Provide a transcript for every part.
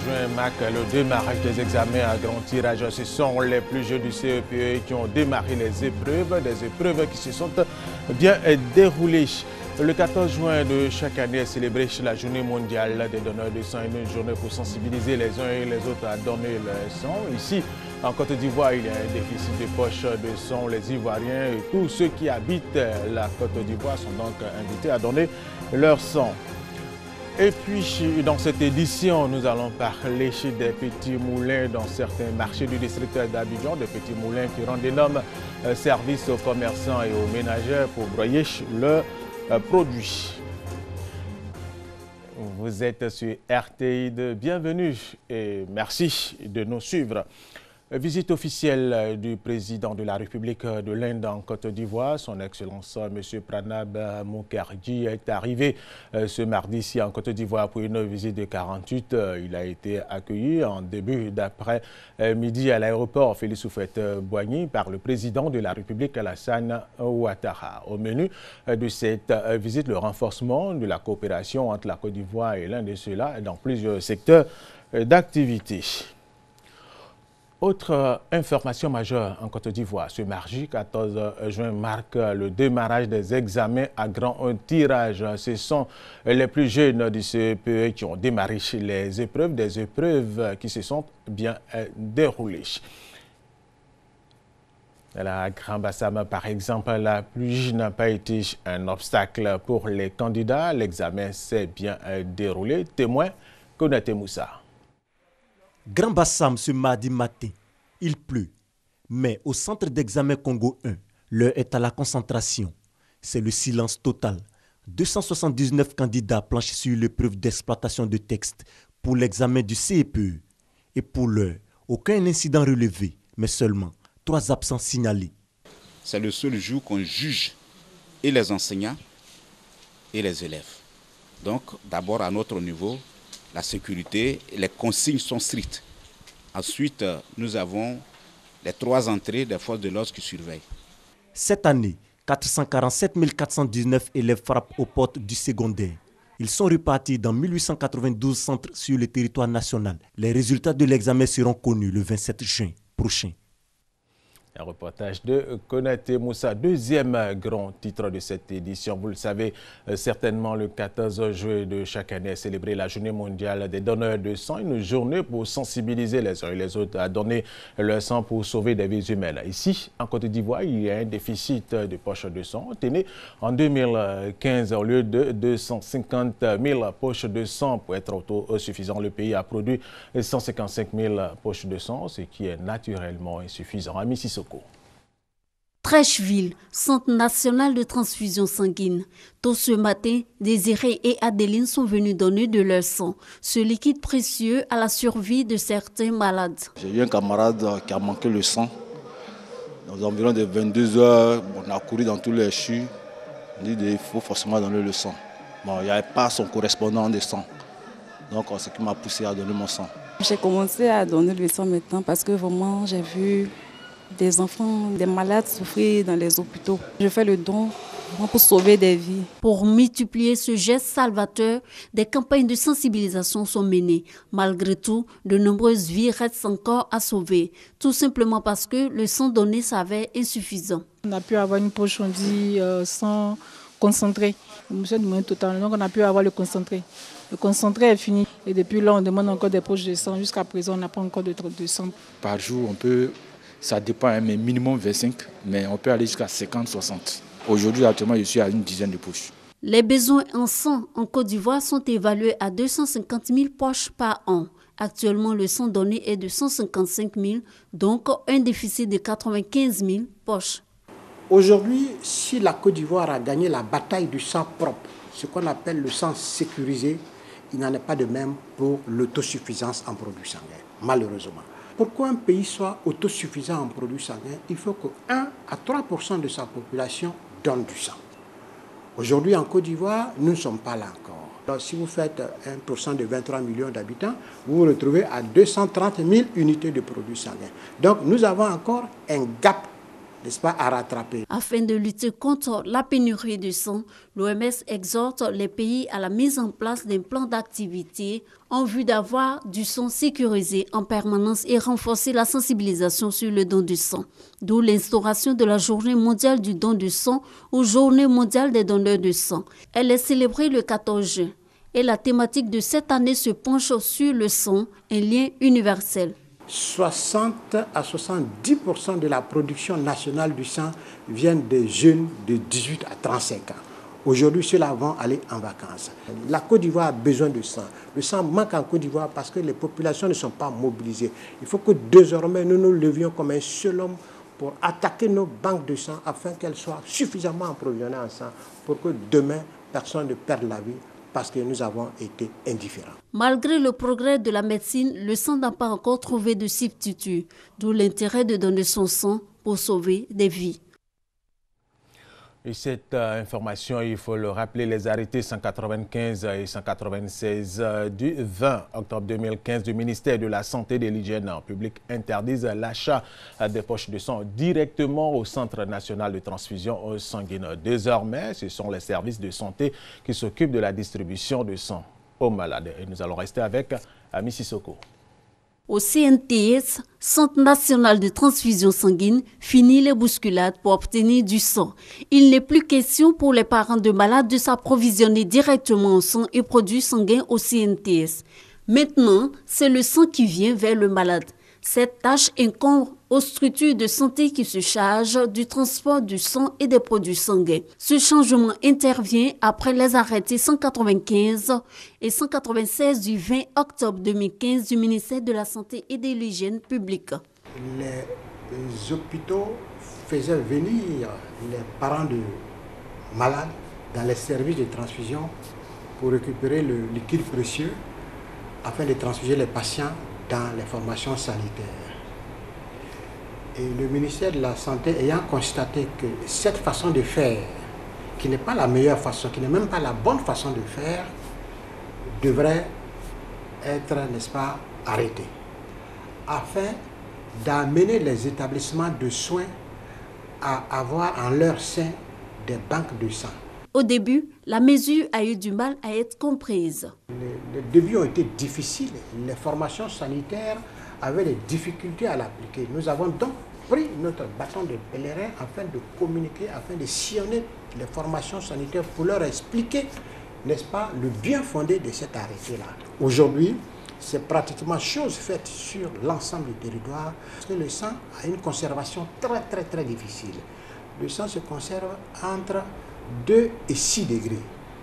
juin marque le démarrage des examens à grand tirage. Ce sont les plus jeunes du CEPE qui ont démarré les épreuves, des épreuves qui se sont bien déroulées. Le 14 juin de chaque année est célébrée la journée mondiale des donneurs de sang, une journée pour sensibiliser les uns et les autres à donner leur sang. Ici, en Côte d'Ivoire, il y a un déficit de poches de sang. Les Ivoiriens et tous ceux qui habitent la Côte d'Ivoire sont donc invités à donner leur sang. Et puis, dans cette édition, nous allons parler des petits moulins dans certains marchés du district d'Abidjan, des petits moulins qui rendent d'énormes services aux commerçants et aux ménagères pour broyer leurs produits. Vous êtes sur RTI2, bienvenue et merci de nous suivre. Visite officielle du président de la République de l'Inde en Côte d'Ivoire. Son Excellence M. Pranab Mukherjee est arrivé ce mardi ici en Côte d'Ivoire pour une visite de 48. Il a été accueilli en début d'après-midi à l'aéroport Félix Houphouët-Boigny par le président de la République Alassane Ouattara. Au menu de cette visite, le renforcement de la coopération entre la Côte d'Ivoire et l'Inde, et cela dans plusieurs secteurs d'activité. Autre information majeure en Côte d'Ivoire, ce mardi 14 juin marque le démarrage des examens à grand tirage. Ce sont les plus jeunes du CEPE qui ont démarré les épreuves, des épreuves qui se sont bien déroulées. À la Grand Bassam, par exemple, la pluie n'a pas été un obstacle pour les candidats. L'examen s'est bien déroulé. Témoin, Konaté Moussa. Grand Bassam ce mardi matin, il pleut. Mais au centre d'examen Congo 1, l'heure est à la concentration. C'est le silence total. 279 candidats planchent sur l'épreuve d'exploitation de texte pour l'examen du CEPE. Et pour l'heure, aucun incident relevé, mais seulement 3 absents signalés. C'est le seul jour qu'on juge et les enseignants et les élèves. Donc d'abord à notre niveau, la sécurité, les consignes sont strictes. Ensuite, nous avons les 3 entrées des forces de l'ordre qui surveillent. Cette année, 447 419 élèves frappent aux portes du secondaire. Ils sont repartis dans 1892 centres sur le territoire national. Les résultats de l'examen seront connus le 27 juin prochain. Un reportage de Konaté Moussa, deuxième grand titre de cette édition. Vous le savez certainement, le 14 juin de chaque année est célébrée la journée mondiale des donneurs de sang. Une journée pour sensibiliser les uns et les autres à donner leur sang pour sauver des vies humaines. Ici, en Côte d'Ivoire, il y a un déficit de poches de sang. Tenez, en 2015, au lieu de 250 000 poches de sang pour être autosuffisant, le pays a produit 155 000 poches de sang, ce qui est naturellement insuffisant. Ami Sissoko. Trècheville, Centre national de transfusion sanguine. Tôt ce matin, Désiré et Adeline sont venus donner de leur sang, ce liquide précieux à la survie de certains malades. J'ai eu un camarade qui a manqué le sang. Dans environ de 22 heures, on a couru dans tous les CHU. On dit qu'il faut forcément donner le sang. Bon, il n'y avait pas son correspondant de sang. Donc, c'est ce qui m'a poussé à donner mon sang. J'ai commencé à donner le sang maintenant parce que vraiment, j'ai vu des enfants, des malades souffrir dans les hôpitaux. Je fais le don pour sauver des vies. Pour multiplier ce geste salvateur, des campagnes de sensibilisation sont menées. Malgré tout, de nombreuses vies restent encore à sauver, tout simplement parce que le sang donné s'avère insuffisant. On a pu avoir une poche, on dit, sang concentré. Monsieur demande totalement, donc on a pu avoir le concentré. Le concentré est fini et depuis là, on demande encore des poches de sang. Jusqu'à présent, on n'a pas encore de sang. Par jour, on peut... Ça dépend, mais minimum 25, mais on peut aller jusqu'à 50, 60. Aujourd'hui, actuellement, je suis à une dizaine de poches. Les besoins en sang en Côte d'Ivoire sont évalués à 250 000 poches par an. Actuellement, le sang donné est de 155 000, donc un déficit de 95 000 poches. Aujourd'hui, si la Côte d'Ivoire a gagné la bataille du sang propre, ce qu'on appelle le sang sécurisé, il n'en est pas de même pour l'autosuffisance en produits sanguins, malheureusement. Pour qu'un pays soit autosuffisant en produits sanguins, il faut que 1 à 3% de sa population donne du sang. Aujourd'hui, en Côte d'Ivoire, nous ne sommes pas là encore. Alors, si vous faites 1% de 23 millions d'habitants, vous vous retrouvez à 230 000 unités de produits sanguins. Donc, nous avons encore un gap n'est-ce pas, à rattraper. Afin de lutter contre la pénurie de sang, l'OMS exhorte les pays à la mise en place d'un plan d'activité en vue d'avoir du sang sécurisé en permanence et renforcer la sensibilisation sur le don du sang. D'où l'instauration de la Journée mondiale du don de sang ou Journée mondiale des donneurs de sang. Elle est célébrée le 14 juin et la thématique de cette année se penche sur le sang, un lien universel. 60 à 70% de la production nationale du sang viennent des jeunes de 18 à 35 ans. Aujourd'hui, ceux-là vont aller en vacances. La Côte d'Ivoire a besoin de sang. Le sang manque en Côte d'Ivoire parce que les populations ne sont pas mobilisées. Il faut que désormais nous nous levions comme un seul homme pour attaquer nos banques de sang afin qu'elles soient suffisamment approvisionnées en sang pour que demain, personne ne perde la vie parce que nous avons été indifférents. Malgré le progrès de la médecine, le sang n'a pas encore trouvé de substitut, d'où l'intérêt de donner son sang pour sauver des vies. Et cette information, il faut le rappeler, les arrêtés 195 et 196 du 20 octobre 2015 du ministère de la Santé et de l'Hygiène publique interdisent l'achat des poches de sang directement au Centre national de transfusion sanguine. Désormais, ce sont les services de santé qui s'occupent de la distribution de sang aux malades. Et nous allons rester avec Ami Sissoko. Au CNTS, Centre national de transfusion sanguine, finit les bousculades pour obtenir du sang. Il n'est plus question pour les parents de malades de s'approvisionner directement en sang et produits sanguins au CNTS. Maintenant, c'est le sang qui vient vers le malade. Cette tâche incombe aux structures de santé qui se chargent du transport du sang et des produits sanguins. Ce changement intervient après les arrêtés 195 et 196 du 20 octobre 2015 du ministère de la Santé et de l'Hygiène publique. Les hôpitaux faisaient venir les parents de malades dans les services de transfusion pour récupérer le liquide précieux afin de transfuser les patients dans les formations sanitaires. Et le ministère de la Santé ayant constaté que cette façon de faire, qui n'est pas la meilleure façon, qui n'est même pas la bonne façon de faire, devrait être, n'est-ce pas, arrêtée, afin d'amener les établissements de soins à avoir en leur sein des banques de sang. Au début, la mesure a eu du mal à être comprise. Les débuts ont été difficiles. Les formations sanitaires avaient des difficultés à l'appliquer. Nous avons donc pris notre bâton de pèlerin afin de communiquer, afin de sillonner les formations sanitaires pour leur expliquer, n'est-ce pas, le bien fondé de cet arrêté-là. Aujourd'hui, c'est pratiquement chose faite sur l'ensemble du territoire parce que le sang a une conservation très difficile. Le sang se conserve entre 2 et 6 degrés.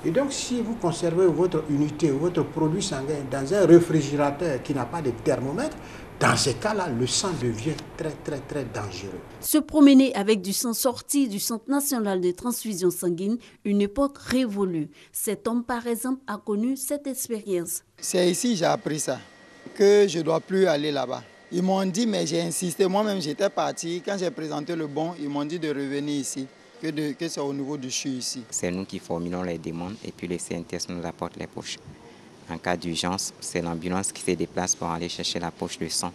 Et donc, si vous conservez votre unité, votre produit sanguin dans un réfrigérateur qui n'a pas de thermomètre, dans ces cas-là, le sang devient très dangereux. Se promener avec du sang sorti du Centre national de transfusion sanguine, une époque révolue. Cet homme, par exemple, a connu cette expérience. C'est ici que j'ai appris ça, que je ne dois plus aller là-bas. Ils m'ont dit, mais j'ai insisté. Moi-même, j'étais parti. Quand j'ai présenté le bon, ils m'ont dit de revenir ici. Que c'est au niveau du CHU ici. C'est nous qui formulons les demandes et puis le CNTS nous apporte les poches. En cas d'urgence, c'est l'ambulance qui se déplace pour aller chercher la poche de sang.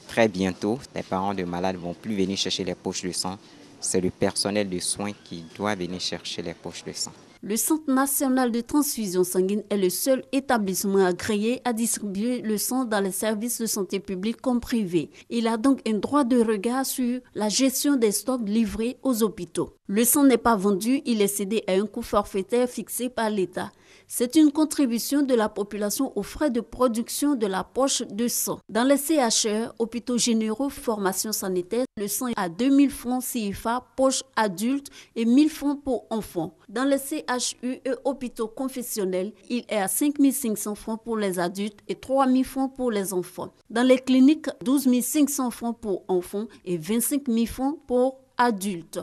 Très bientôt, les parents de malades ne vont plus venir chercher les poches de sang. C'est le personnel de soins qui doit venir chercher les poches de sang. Le Centre national de transfusion sanguine est le seul établissement agréé à distribuer le sang dans les services de santé publique comme privés. Il a donc un droit de regard sur la gestion des stocks livrés aux hôpitaux. Le sang n'est pas vendu, il est cédé à un coût forfaitaire fixé par l'État. C'est une contribution de la population aux frais de production de la poche de sang. Dans les CHR, hôpitaux généraux, formation sanitaire, le sang est à 2000 francs CFA, poche adulte et 1000 francs pour enfants. Dans les CHU et hôpitaux confessionnels, il est à 5500 francs pour les adultes et 3000 francs pour les enfants. Dans les cliniques, 12 500 francs pour enfants et 25 000 francs pour adultes.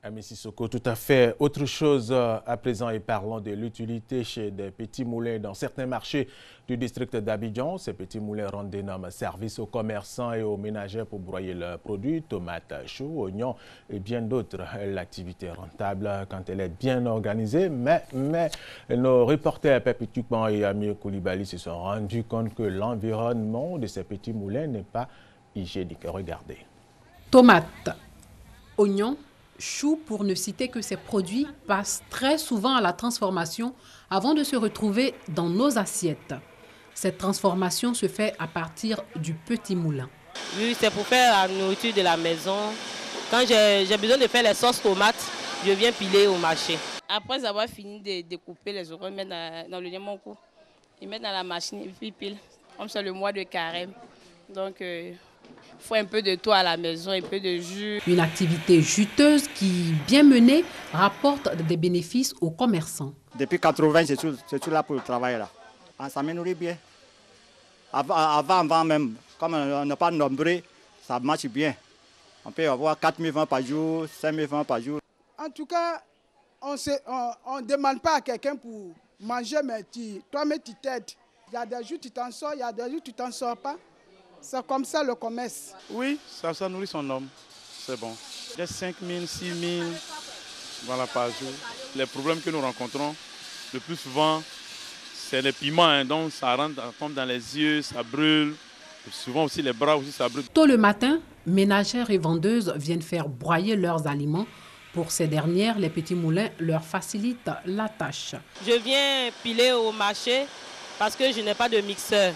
Ami Sissoko, tout à fait. Autre chose à présent et parlons de l'utilité chez des petits moulins dans certains marchés du district d'Abidjan. Ces petits moulins rendent d'énormes services aux commerçants et aux ménagères pour broyer leurs produits, tomates, choux, oignons et bien d'autres. L'activité est rentable quand elle est bien organisée, mais nos reporters Pépi Tukman et Amir Koulibaly se sont rendus compte que l'environnement de ces petits moulins n'est pas hygiénique. Regardez. Tomates, Oignons, choux, pour ne citer que ces produits, passent très souvent à la transformation avant de se retrouver dans nos assiettes. Cette transformation se fait à partir du petit moulin. Oui, c'est pour faire la nourriture de la maison. Quand j'ai besoin de faire les sauces tomates, je viens piler au marché. Après avoir fini de découper les oignons, mettre dans le limonco, ils mettent dans la machine et puis ils pilent. Comme c'est le mois de carême. Donc, il faut un peu de tout à la maison, un peu de jus. Une activité juteuse qui, bien menée, rapporte des bénéfices aux commerçants. Depuis 80, je suis là pour le travail. Là. Ça me nourrit bien. Avant même, comme on n'est pas nombreux, ça marche bien. On peut avoir 4 000 francs par jour, 5 000 francs par jour. En tout cas, on ne demande pas à quelqu'un pour manger, mais toi-même tu t'aides. Il y a des jours tu t'en sors, il y a des jours tu t'en sors pas. C'est comme ça le commerce. Oui, ça nourrit son homme. C'est bon. Il y a 5 000, 6 000 voilà, par jour. Les problèmes que nous rencontrons, le plus souvent, c'est les piments. Hein, donc ça rentre comme dans les yeux, ça brûle. Et souvent aussi les bras aussi, ça brûle. Tôt le matin, ménagères et vendeuses viennent faire broyer leurs aliments. Pour ces dernières, les petits moulins leur facilitent la tâche. Je viens piler au marché parce que je n'ai pas de mixeur.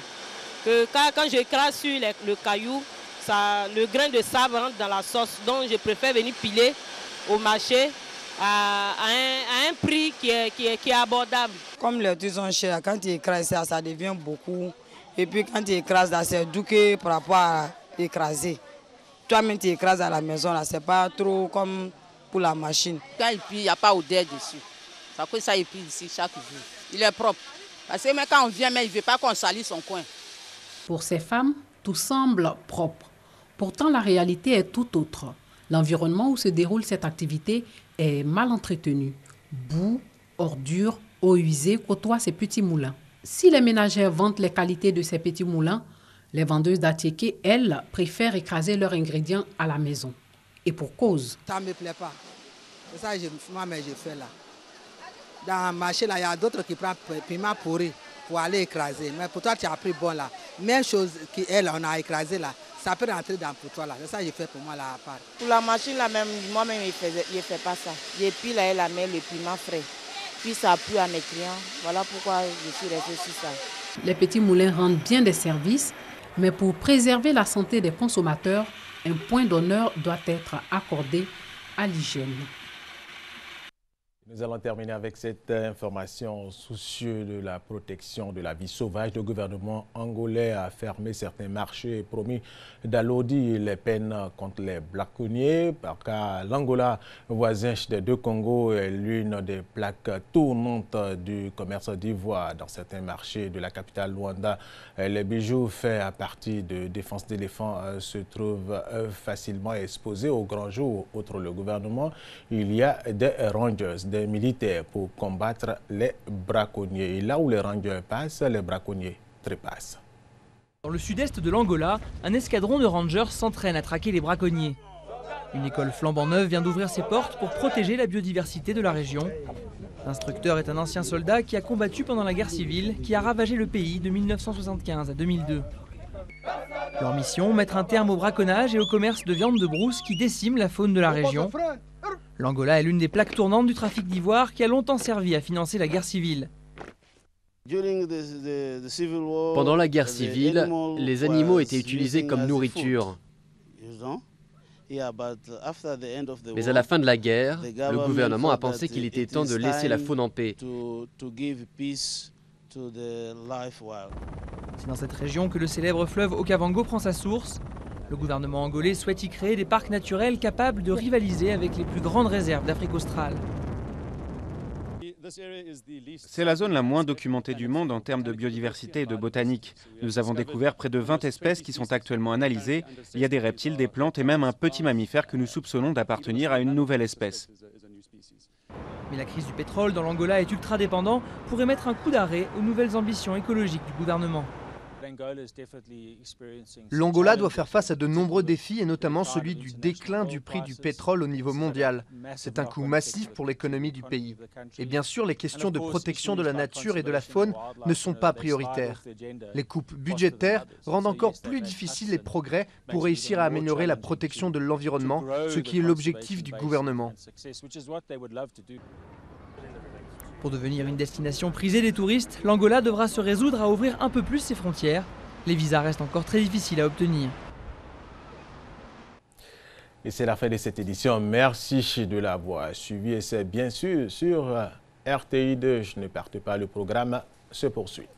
Quand je crache sur le caillou, le grain de sable rentre dans la sauce. Donc je préfère venir piler au marché à un prix qui est abordable. Comme les deux sont chers, quand tu écrases ça devient beaucoup. Et puis quand tu écrases, c'est doux que par rapport à écraser. Toi-même tu écrases à la maison, ce n'est pas trop comme pour la machine. Quand il plie, il n'y a pas d'odeur dessus. Ça fait ça, il plie ici chaque jour. Il est propre. Parce que même quand on vient, mais il ne veut pas qu'on salisse son coin. Pour ces femmes, tout semble propre. Pourtant, la réalité est tout autre. L'environnement où se déroule cette activité est mal entretenu. Boue, ordures, eau usée côtoient ces petits moulins. Si les ménagères vantent les qualités de ces petits moulins, les vendeuses d'Atiéké, elles, préfèrent écraser leurs ingrédients à la maison. Et pour cause. Ça ne me plaît pas. C'est ça que je fais là. Dans le marché, il y a d'autres qui prennent piment pourri pour aller écraser. Mais pour toi, tu as pris bon là. Même chose qu'elle, on a écrasé là. Ça peut rentrer dans pour toi là. C'est ça que je fais pour moi là à part. Pour la machine là même, moi-même, je ne fais pas ça. Et puis là, elle met le piment frais. Puis ça pue à mes clients. Voilà pourquoi je suis restée sur ça. Les petits moulins rendent bien des services, mais pour préserver la santé des consommateurs, un point d'honneur doit être accordé à l'hygiène. Nous allons terminer avec cette information. Soucieux de la protection de la vie sauvage, le gouvernement angolais a fermé certains marchés et promis d'alourdir les peines contre les braconniers. Car l'Angola, voisin des deux Congos, est l'une des plaques tournantes du commerce d'ivoire. Dans certains marchés de la capitale Luanda, les bijoux faits à partir de défense d'éléphants se trouvent facilement exposés au grand jour. Outre le gouvernement, il y a des rangers, des militaires pour combattre les braconniers. Et là où les rangers passent, les braconniers trépassent. Dans le sud-est de l'Angola, un escadron de rangers s'entraîne à traquer les braconniers. Une école flambant neuve vient d'ouvrir ses portes pour protéger la biodiversité de la région. L'instructeur est un ancien soldat qui a combattu pendant la guerre civile qui a ravagé le pays de 1975 à 2002. Leur mission, mettre un terme au braconnage et au commerce de viande de brousse qui décime la faune de la région. L'Angola est l'une des plaques tournantes du trafic d'ivoire qui a longtemps servi à financer la guerre civile. Pendant la guerre civile, les animaux étaient utilisés comme nourriture. Mais à la fin de la guerre, le gouvernement a pensé qu'il était temps de laisser la faune en paix. C'est dans cette région que le célèbre fleuve Okavango prend sa source. Le gouvernement angolais souhaite y créer des parcs naturels capables de rivaliser avec les plus grandes réserves d'Afrique australe. C'est la zone la moins documentée du monde en termes de biodiversité et de botanique. Nous avons découvert près de 20 espèces qui sont actuellement analysées. Il y a des reptiles, des plantes et même un petit mammifère que nous soupçonnons d'appartenir à une nouvelle espèce. Mais la crise du pétrole dans l'Angola est ultra dépendant pourrait mettre un coup d'arrêt aux nouvelles ambitions écologiques du gouvernement. L'Angola doit faire face à de nombreux défis et notamment celui du déclin du prix du pétrole au niveau mondial. C'est un coût massif pour l'économie du pays. Et bien sûr, les questions de protection de la nature et de la faune ne sont pas prioritaires. Les coupes budgétaires rendent encore plus difficiles les progrès pour réussir à améliorer la protection de l'environnement, ce qui est l'objectif du gouvernement. Pour devenir une destination prisée des touristes, l'Angola devra se résoudre à ouvrir un peu plus ses frontières. Les visas restent encore très difficiles à obtenir. Et c'est la fin de cette édition. Merci de l'avoir suivi et c'est bien sûr sur RTI2. Je ne perde pas, le programme se poursuit.